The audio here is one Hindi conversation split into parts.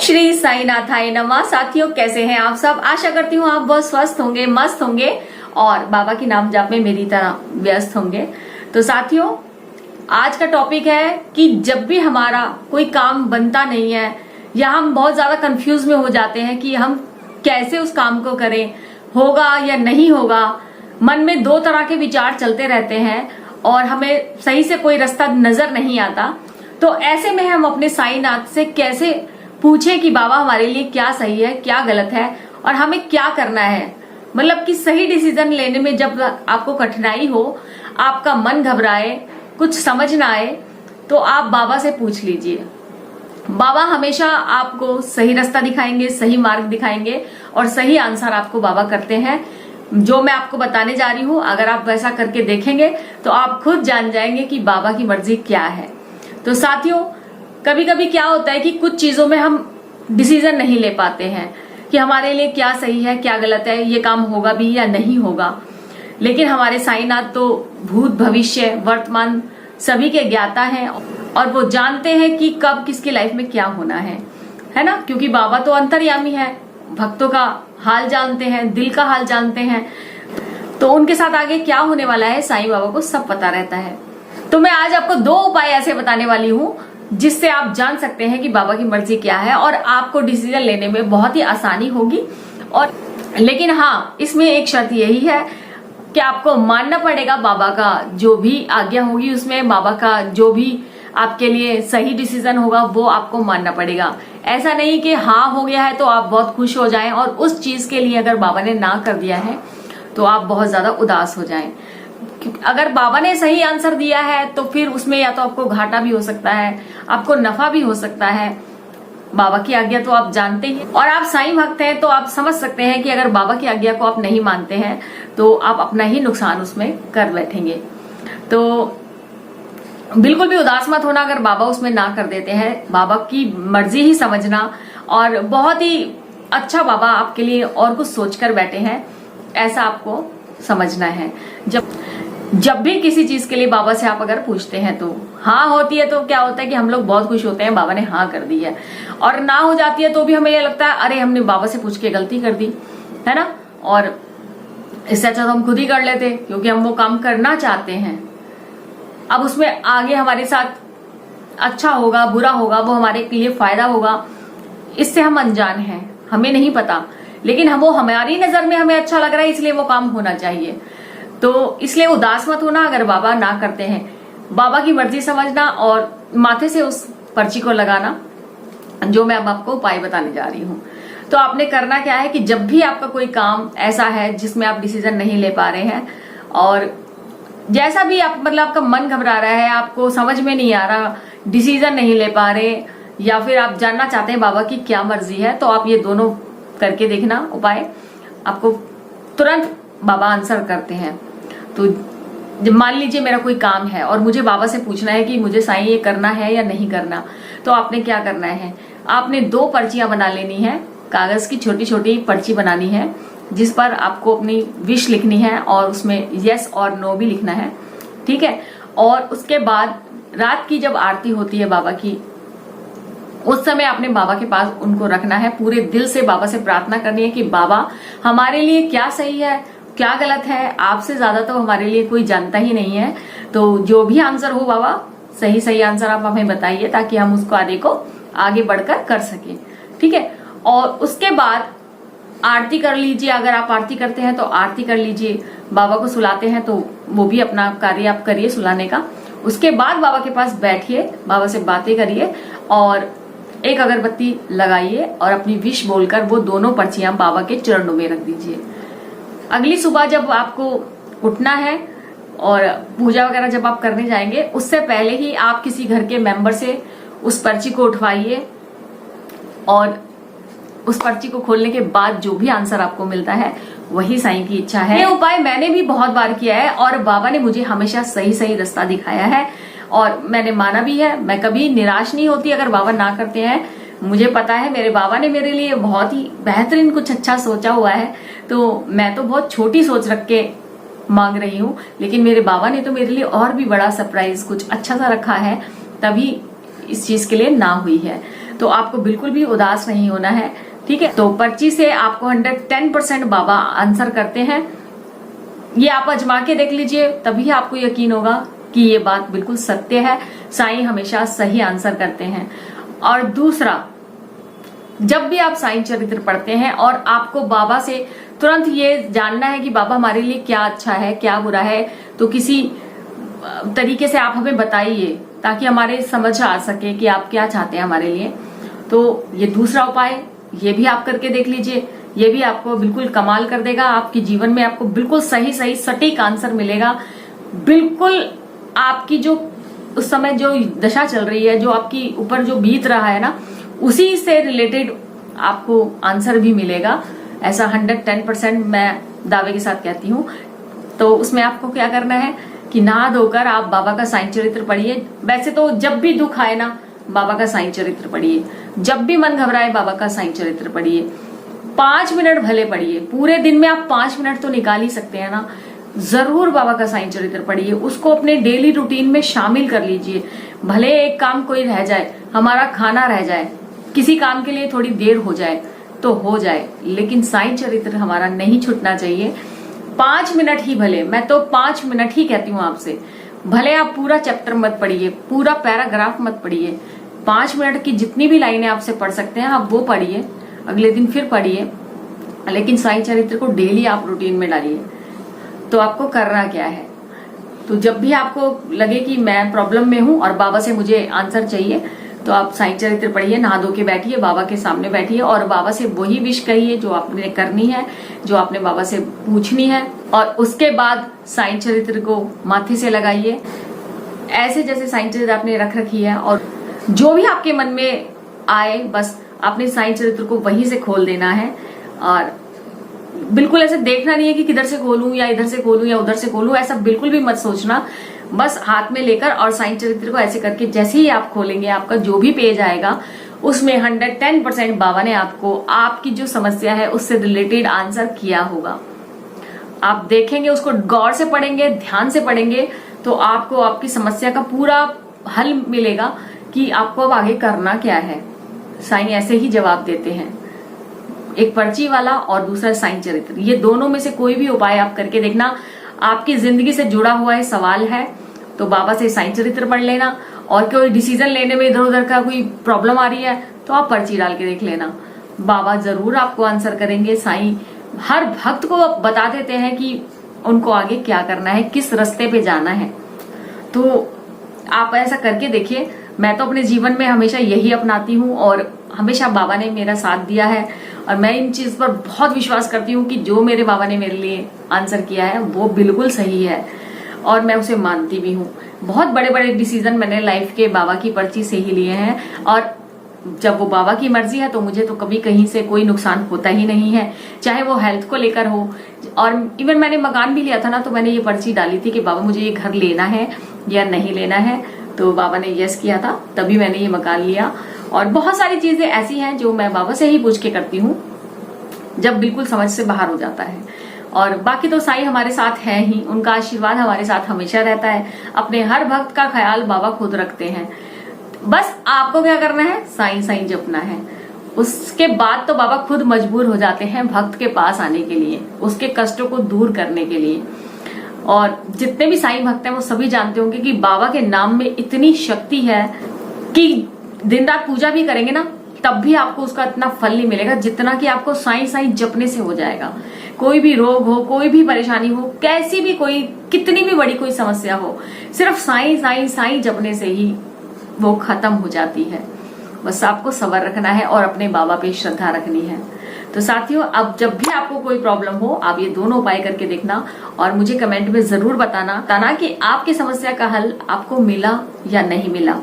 श्री साईनाथाय नमः। साथियों, कैसे हैं आप सब? आशा करती हूँ आप बहुत स्वस्थ होंगे, मस्त होंगे और बाबा की नाम जाप में मेरी तरह व्यस्त होंगे। तो साथियों, आज का टॉपिक है कि जब भी हमारा कोई काम बनता नहीं है या हम बहुत ज्यादा कंफ्यूज में हो जाते हैं कि हम कैसे उस काम को करें, होगा या नहीं होगा, मन में दो तरह के विचार चलते रहते हैं और हमें सही से कोई रास्ता नजर नहीं आता। तो ऐसे में हम अपने साईनाथ से कैसे पूछें कि बाबा हमारे लिए क्या सही है, क्या गलत है और हमें क्या करना है। मतलब कि सही डिसीजन लेने में जब आपको कठिनाई हो, आपका मन घबराए, कुछ समझ ना आए, तो आप बाबा से पूछ लीजिए। बाबा हमेशा आपको सही रास्ता दिखाएंगे, सही मार्ग दिखाएंगे और सही आंसर आपको बाबा करते हैं। जो मैं आपको बताने जा रही हूं, अगर आप वैसा करके देखेंगे तो आप खुद जान जाएंगे कि बाबा की मर्जी क्या है। तो साथियों, कभी कभी क्या होता है कि कुछ चीजों में हम डिसीजन नहीं ले पाते हैं कि हमारे लिए क्या सही है, क्या गलत है, ये काम होगा भी या नहीं होगा। लेकिन हमारे साईनाथ तो भूत, भविष्य, वर्तमान सभी के ज्ञाता हैं और वो जानते हैं कि कब किसकी लाइफ में क्या होना है ना। क्योंकि बाबा तो अंतर्यामी है, भक्तों का हाल जानते हैं, दिल का हाल जानते हैं। तो उनके साथ आगे क्या होने वाला है, साईं बाबा को सब पता रहता है। तो मैं आज आपको दो उपाय ऐसे बताने वाली हूँ जिससे आप जान सकते हैं कि बाबा की मर्जी क्या है और आपको डिसीजन लेने में बहुत ही आसानी होगी। और लेकिन हाँ, इसमें एक शर्त यही है कि आपको मानना पड़ेगा बाबा का जो भी आज्ञा होगी, उसमें बाबा का जो भी आपके लिए सही डिसीजन होगा वो आपको मानना पड़ेगा। ऐसा नहीं कि हाँ हो गया है तो आप बहुत खुश हो जाएं और उस चीज के लिए अगर बाबा ने ना कर दिया है तो आप बहुत ज्यादा उदास हो जाएं। अगर बाबा ने सही आंसर दिया है तो फिर उसमें या तो आपको घाटा भी हो सकता है, आपको नफा भी हो सकता है। बाबा की आज्ञा तो आप जानते ही और आप साईं भक्त हैं तो आप समझ सकते हैं कि अगर बाबा की आज्ञा को आप नहीं मानते हैं तो आप अपना ही नुकसान उसमें कर बैठेंगे। तो बिल्कुल भी उदास मत होना अगर बाबा उसमें ना कर देते हैं। बाबा की मर्जी ही समझना और बहुत ही अच्छा बाबा आपके लिए और कुछ सोचकर बैठे हैं, ऐसा आपको समझना है। जब भी किसी चीज के लिए बाबा से आप अगर पूछते हैं तो हाँ होती है तो क्या होता है कि हम लोग बहुत खुश होते हैं, बाबा ने हाँ कर दी है। और ना हो जाती है तो भी हमें ये लगता है अरे हमने बाबा से पूछ के गलती कर दी है ना। और इससे अच्छा तो हम खुद ही कर लेते क्योंकि हम वो काम करना चाहते हैं। अब उसमें आगे हमारे साथ अच्छा होगा, बुरा होगा, वो हमारे लिए फायदा होगा, इससे हम अनजान हैं, हमें नहीं पता। लेकिन वो हमारी नजर में हमें अच्छा लग रहा है इसलिए वो काम होना चाहिए। तो इसलिए उदास मत होना अगर बाबा ना करते हैं। बाबा की मर्जी समझना और माथे से उस पर्ची को लगाना, जो मैं अब आपको उपाय बताने जा रही हूँ। तो आपने करना क्या है कि जब भी आपका कोई काम ऐसा है जिसमें आप डिसीजन नहीं ले पा रहे हैं और जैसा भी आप मतलब आपका मन घबरा रहा है, आपको समझ में नहीं आ रहा, डिसीजन नहीं ले पा रहे या फिर आप जानना चाहते हैं बाबा की क्या मर्जी है, तो आप ये दोनों करके देखना उपाय, आपको तुरंत बाबा आंसर करते हैं। तो जब मान लीजिए मेरा कोई काम है और मुझे बाबा से पूछना है कि मुझे साईं ये करना है या नहीं करना, तो आपने क्या करना है, आपने दो पर्चियां बना लेनी है। कागज की छोटी छोटी पर्ची बनानी है जिस पर आपको अपनी विश लिखनी है और उसमें यस और नो भी लिखना है, ठीक है। और उसके बाद रात की जब आरती होती है बाबा की, उस समय आपने बाबा के पास उनको रखना है, पूरे दिल से बाबा से प्रार्थना करनी है कि बाबा हमारे लिए क्या सही है, क्या गलत है, आपसे ज्यादा तो हमारे लिए कोई जानता ही नहीं है। तो जो भी आंसर हो बाबा, सही सही आंसर आप हमें बताइए ताकि हम उसको आगे बढ़कर कर सके, ठीक है। और उसके बाद आरती कर लीजिए। अगर आप आरती करते हैं तो आरती कर लीजिए, बाबा को सुलाते हैं तो वो भी अपना कार्य आप करिए सुलाने का। उसके बाद बाबा के पास बैठिए, बाबा से बातें करिए और एक अगरबत्ती लगाइए और अपनी विश बोलकर वो दोनों पर्चियां बाबा के चरणों में रख दीजिए। अगली सुबह जब आपको उठना है और पूजा वगैरह जब आप करने जाएंगे, उससे पहले ही आप किसी घर के मेंबर से उस पर्ची को उठवाइए और उस पर्ची को खोलने के बाद जो भी आंसर आपको मिलता है वही साईं की इच्छा है। ये उपाय मैंने भी बहुत बार किया है और बाबा ने मुझे हमेशा सही सही रास्ता दिखाया है और मैंने माना भी है। मैं कभी निराश नहीं होती अगर बाबा ना करते हैं। मुझे पता है मेरे बाबा ने मेरे लिए बहुत ही बेहतरीन कुछ अच्छा सोचा हुआ है, तो मैं तो बहुत छोटी सोच रख के मांग रही हूँ, लेकिन मेरे बाबा ने तो मेरे लिए और भी बड़ा सरप्राइज कुछ अच्छा सा रखा है, तभी इस चीज के लिए ना हुई है। तो आपको बिल्कुल भी उदास नहीं होना है, ठीक है। तो पर्ची से आपको 110% बाबा आंसर करते हैं। ये आप आजमा के देख लीजिए, तभी आपको यकीन होगा कि ये बात बिल्कुल सत्य है। साईं हमेशा सही आंसर करते हैं। और दूसरा, जब भी आप साईं चरित्र पढ़ते हैं और आपको बाबा से तुरंत ये जानना है कि बाबा हमारे लिए क्या अच्छा है क्या बुरा है, तो किसी तरीके से आप हमें बताइए ताकि हमारे समझ आ सके कि आप क्या चाहते हैं हमारे लिए। तो ये दूसरा उपाय, ये भी आप करके देख लीजिए, ये भी आपको बिल्कुल कमाल कर देगा। आपके जीवन में आपको बिल्कुल सही सही सटीक आंसर मिलेगा। बिल्कुल आपकी जो उस समय जो दशा चल रही है, जो आपकी ऊपर जो बीत रहा है ना, उसी से रिलेटेड आपको आंसर भी मिलेगा। ऐसा 110% मैं दावे के साथ कहती हूँ। तो उसमें आपको क्या करना है कि नहा धोकर आप बाबा का साईं चरित्र पढ़िए। वैसे तो जब भी दुख आए ना, बाबा का साईं चरित्र पढ़िए। जब भी मन घबराए, बाबा का साईं चरित्र पढ़िए। 5 मिनट भले पढ़िए, पूरे दिन में आप 5 मिनट तो निकाल ही सकते हैं ना। जरूर बाबा का साईं चरित्र पढ़िए, उसको अपने डेली रूटीन में शामिल कर लीजिए। भले एक काम कोई रह जाए, हमारा खाना रह जाए, किसी काम के लिए थोड़ी देर हो जाए तो हो जाए, लेकिन साईं चरित्र हमारा नहीं छूटना चाहिए। 5 मिनट ही भले, मैं तो 5 मिनट ही कहती हूँ आपसे। भले आप पूरा चैप्टर मत पढ़िए, पूरा पैराग्राफ मत पढ़िए, 5 मिनट की जितनी भी लाइनें आपसे पढ़ सकते हैं आप वो पढ़िए। अगले दिन फिर पढ़िए, लेकिन साईं चरित्र को डेली आप रूटीन में डालिए। तो आपको करना क्या है, तो जब भी आपको लगे कि मैं प्रॉब्लम में हूं और बाबा से मुझे आंसर चाहिए, तो आप साईं चरित्र पढ़िए, नहा धो के बैठिए, बाबा के सामने बैठिए और बाबा से वही विश कहिए जो आपने करनी है, जो आपने बाबा से पूछनी है। और उसके बाद साईं चरित्र को माथे से लगाइए, ऐसे जैसे साईं चरित्र आपने रख रखी है। और जो भी आपके मन में आए, बस आपने साईं चरित्र को वहीं से खोल देना है। और बिल्कुल ऐसे देखना नहीं है कि किधर से खोलूं या इधर से खोलूं या उधर से खोलूं, ऐसा बिल्कुल भी मत सोचना। बस हाथ में लेकर और साईं चरित्र को ऐसे करके जैसे ही आप खोलेंगे, आपका जो भी पेज आएगा उसमें 110% बाबा ने आपको आपकी जो समस्या है उससे रिलेटेड आंसर किया होगा। आप देखेंगे, उसको गौर से पढ़ेंगे, ध्यान से पढ़ेंगे, तो आपको आपकी समस्या का पूरा हल मिलेगा कि आपको अब आगे करना क्या है। साईं ऐसे ही जवाब देते हैं, एक पर्ची वाला और दूसरा साईं चरित्र। ये दोनों में से कोई भी उपाय आप करके देखना। आपकी जिंदगी से जुड़ा हुआ है सवाल है तो बाबा से साईं चरित्र पढ़ लेना। और कोई डिसीजन लेने में इधर उधर का कोई प्रॉब्लम आ रही है तो आप पर्ची डाल के देख लेना, बाबा जरूर आपको आंसर करेंगे। साईं हर भक्त को बता देते हैं कि उनको आगे क्या करना है, किस रास्ते पे जाना है। तो आप ऐसा करके देखिए। मैं तो अपने जीवन में हमेशा यही अपनाती हूँ और हमेशा बाबा ने मेरा साथ दिया है। और मैं इन चीज पर बहुत विश्वास करती हूँ कि जो मेरे बाबा ने मेरे लिए आंसर किया है वो बिल्कुल सही है और मैं उसे मानती भी हूँ। बहुत बड़े बड़े डिसीजन मैंने लाइफ के बाबा की पर्ची से ही लिए हैं और जब वो बाबा की मर्जी है तो मुझे तो कभी कहीं से कोई नुकसान होता ही नहीं है, चाहे वो हेल्थ को लेकर हो। और इवन मैंने मकान भी लिया था ना, तो मैंने ये पर्ची डाली थी कि बाबा मुझे ये घर लेना है या नहीं लेना है, तो बाबा ने यस किया था, तभी मैंने ये मकान लिया। और बहुत सारी चीजें ऐसी हैं जो मैं बाबा से ही पूछ के करती हूँ जब बिल्कुल समझ से बाहर हो जाता है। और बाकी तो साईं हमारे साथ है ही, उनका आशीर्वाद हमारे साथ हमेशा रहता है। अपने हर भक्त का ख्याल बाबा खुद रखते हैं। बस आपको क्या करना है, साईं साईं जपना है। उसके बाद तो बाबा खुद मजबूर हो जाते हैं भक्त के पास आने के लिए, उसके कष्टों को दूर करने के लिए। और जितने भी साईं भक्त हैं वो सभी जानते होंगे कि बाबा के नाम में इतनी शक्ति है कि दिन रात पूजा भी करेंगे ना तब भी आपको उसका इतना फल नहीं मिलेगा जितना कि आपको साईं साईं जपने से हो जाएगा। कोई भी रोग हो, कोई भी परेशानी हो, कैसी भी कोई कितनी भी बड़ी कोई समस्या हो, सिर्फ साईं साईं साईं जपने से ही वो खत्म हो जाती है। बस आपको सबर रखना है और अपने बाबा पे श्रद्धा रखनी है। तो साथियों, अब जब भी आपको कोई प्रॉब्लम हो आप ये दोनों उपाय करके देखना और मुझे कमेंट में जरूर बताना कि आपकी समस्या का हल आपको मिला या नहीं मिला।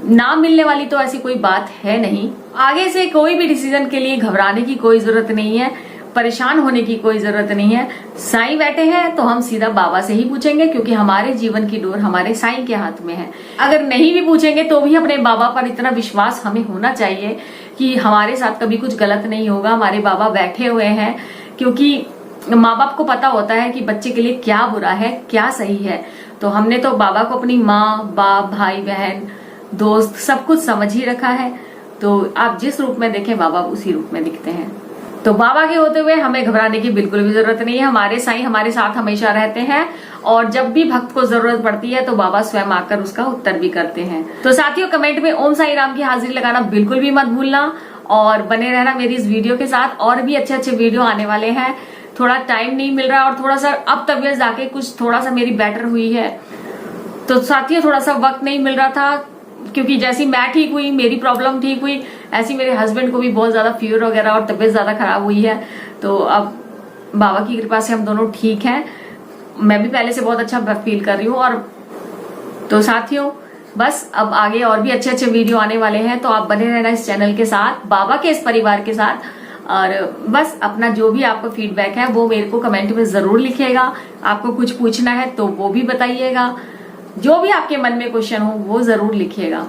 ना मिलने वाली तो ऐसी कोई बात है नहीं। आगे से कोई भी डिसीजन के लिए घबराने की कोई जरूरत नहीं है, परेशान होने की कोई जरूरत नहीं है। साईं बैठे हैं तो हम सीधा बाबा से ही पूछेंगे, क्योंकि हमारे जीवन की डोर हमारे साईं के हाथ में है। अगर नहीं भी पूछेंगे तो भी अपने बाबा पर इतना विश्वास हमें होना चाहिए कि हमारे साथ कभी कुछ गलत नहीं होगा। हमारे बाबा बैठे हुए हैं, क्योंकि माँ बाप को पता होता है कि बच्चे के लिए क्या बुरा है क्या सही है। तो हमने तो बाबा को अपनी माँ बाप भाई बहन दोस्त सब कुछ समझ ही रखा है। तो आप जिस रूप में देखें बाबा उसी रूप में दिखते हैं। तो बाबा के होते हुए हमें घबराने की बिल्कुल भी जरूरत नहीं है। हमारे साईं हमारे साथ हमेशा रहते हैं और जब भी भक्त को जरूरत पड़ती है तो बाबा स्वयं आकर उसका उत्तर भी करते हैं। तो साथियों, कमेंट में ओम साई राम की हाजिरी लगाना बिल्कुल भी मत भूलना और बने रहना मेरी इस वीडियो के साथ। और भी अच्छे अच्छे वीडियो आने वाले हैं। थोड़ा टाइम नहीं मिल रहा और थोड़ा सा अब तबीयत जाके कुछ थोड़ा सा मेरी बेटर हुई है, तो साथियों थोड़ा सा वक्त नहीं मिल रहा था, क्योंकि जैसी मैं ठीक हुई, मेरी प्रॉब्लम ठीक हुई, ऐसी मेरे हस्बैंड को भी बहुत ज्यादा फीवर वगैरह और तबीयत ज्यादा खराब हुई है। तो अब बाबा की कृपा से हम दोनों ठीक हैं। मैं भी पहले से बहुत अच्छा फील कर रही हूँ। और तो साथियों बस अब आगे और भी अच्छे अच्छे वीडियो आने वाले हैं, तो आप बने रहना इस चैनल के साथ, बाबा के इस परिवार के साथ। और बस अपना जो भी आपका फीडबैक है वो मेरे को कमेंट में जरूर लिखिएगा। आपको कुछ पूछना है तो वो भी बताइएगा। जो भी आपके मन में क्वेश्चन हो वो जरूर लिखिएगा।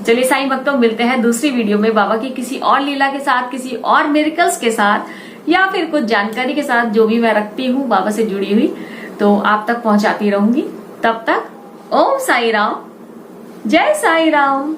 चलिए साईं भक्तों, मिलते हैं दूसरी वीडियो में बाबा की किसी और लीला के साथ, किसी और मिरेकल्स के साथ, या फिर कुछ जानकारी के साथ जो भी मैं रखती हूँ बाबा से जुड़ी हुई, तो आप तक पहुंचाती रहूंगी। तब तक ओम साई राम, जय साई राम।